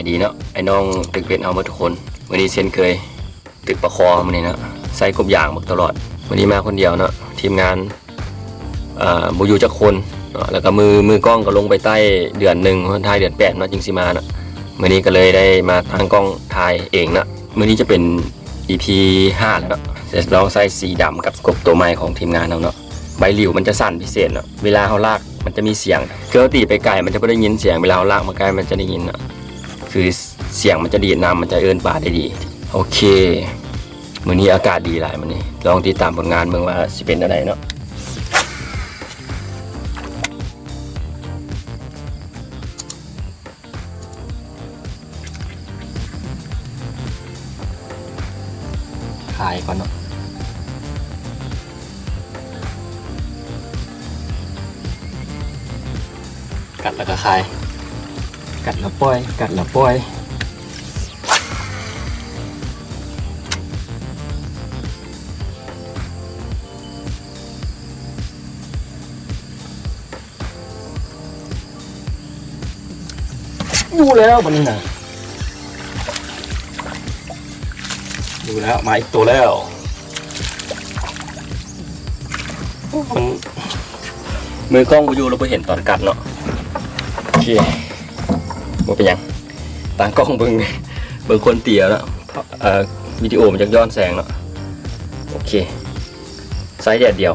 ดีเนาะไอ้น้องตึกเป็ดเอามาทุกคนวันนี้เช่นเคยตึกประคอมันนี่นะใส่กบอย่างหมดตลอดวันนี้มาคนเดียวเนาะทีมงานบูยูจักคนแล้วก็มือกล้องก็ลงไปใต้เดือนหนึ่งท้ายเดือน8เนาะจึงสิมาเนาะวันนี้ก็เลยได้มาตั้งกล้องถ่ายเองนะวันนี้จะเป็น EP 5แล้วเนาะจะลองใส่สีดำกับกบตัวใหม่ของทีมงานเราเนาะใบหลิวมันจะสั่นพิเศษเนาะเวลาเขาลากมันจะมีเสียงเครื่องตีไปไกลมันจะไม่ได้ยินเสียงเวลาเขาลากมาใกล้มันจะได้ยินเนาะคือเสียงมันจะดีดน้ำมันจะเอิ้นปลาได้ดีโอเคมื้อนี้อากาศดีหลายมื้อนี้ลองติดตามผลงานเบิ่งว่าสิเป็นอะไรเนาะขายก่อนเนาะกัดแล้วก็ขายกัดแล้วปล่อยกัดแล้วปล่อยอยู่แล้วมันนี่นะอยู่แล้วมาอีกตัวแล้วมันมือกล้องกูอยู่เราไปเห็นตอนกัดเนาะโอเคบ่เป็นยังต่างกล้องเบิ่งคนเตี๋ยแล้ววิดีโอมันจะย้อนแสงเนาะโอเคไซส์แดดเดียว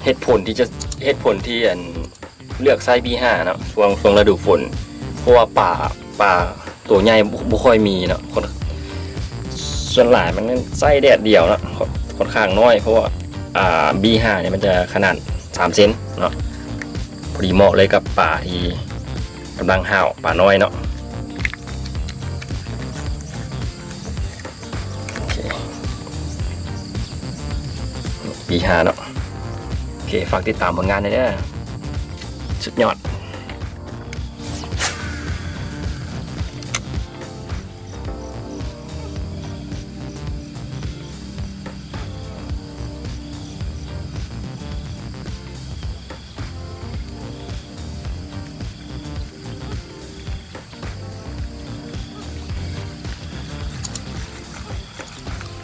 เหตุผลที่เลือกไซส์ B5 เนาะช่วงฤดูฝนเพราะว่าป่าตัวใหญ่บ่ค่อยมีเนาะส่วนหลายมันไซส์แดดเดียวเนาะค่อนข้างน้อยเพราะว่าB5 เนี่ยมันจะขนาด3 เซนเนาะพอดีเหมาะเลยกับป่าที่กำลังห่าวป่าน้อยเนาะโอเคB5 เนาะโอเคฝากติดตามผลงานด้วยนะสุดยอด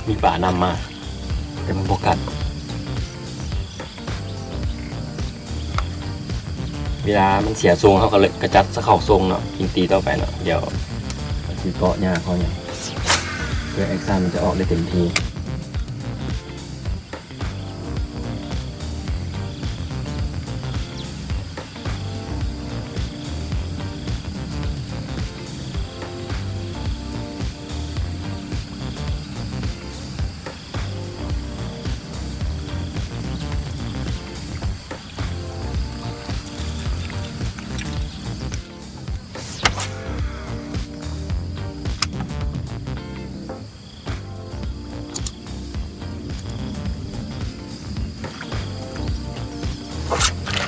มีป่านำมาแต่มันบกัดเวลามันเสียทรงเขาก็เลยกระจัดสะเข่าทรงเนาะยิงตีต่อไปเนาะเดี๋ยวตีเกาะหญ้าเขาเนี่ยเพื่อแอคชั่นมันจะออกได้เต็มที่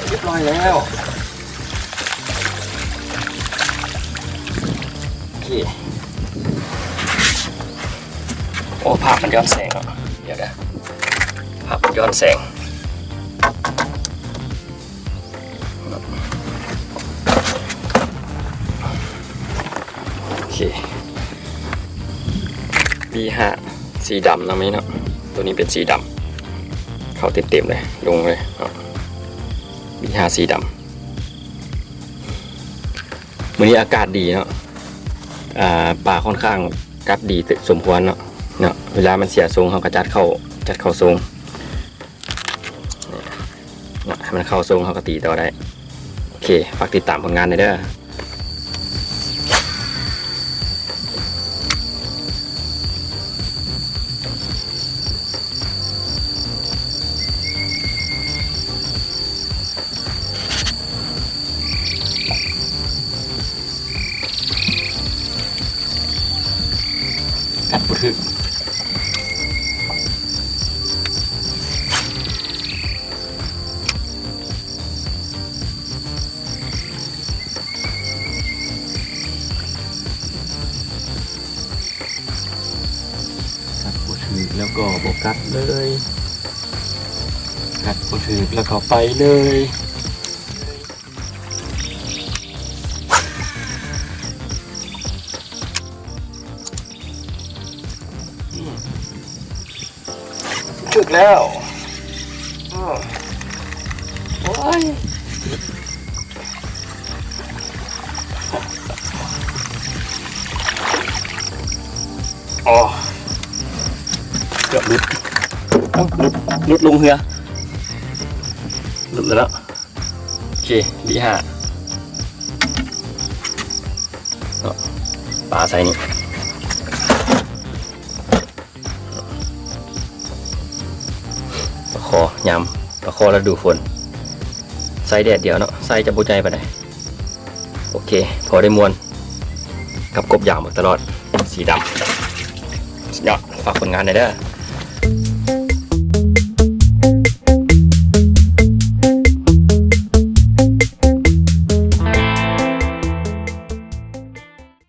เรียบร้อยแล้วโอเคโอ้ภาพมันย้อนแสงเนาะเดี๋ยวภาพมันย้อนแสงโอเคB5สีดำนะมั้ยเนาะตัวนี้เป็นสีดำเข้าเต็มๆเลยลงเลยเนาะB5สีดำมื้อนี้อากาศดีเนาะป่าค่อนข้างกัดดีสมควรเนาะเวลามันเสียทรงเขาก็จัดเข้าทรงเนี่ยให้มันเข้าทรงเขาก็ตีต่อได้โอเคฝากติดตามผลงานหน่อยเด้อกัดบุทึกแล้วก็บกัดเลยกัดบุทึกแล้วก็ไปเลย ถึกแล้วโอ้ยอ๋อเกือบหลุดหลุดลงเหือหลุดแล้วโอเคดีห้าปลาใส่นี่ปลาคอยำปลาคอแล้วดูฝนใส่แดดเดียวเนาะใส่จะบุใจไปไหนโอเคพอได้มวนกับกบยางมาตลอดสีดำยอดฝากผลงานหน่อยเด้อ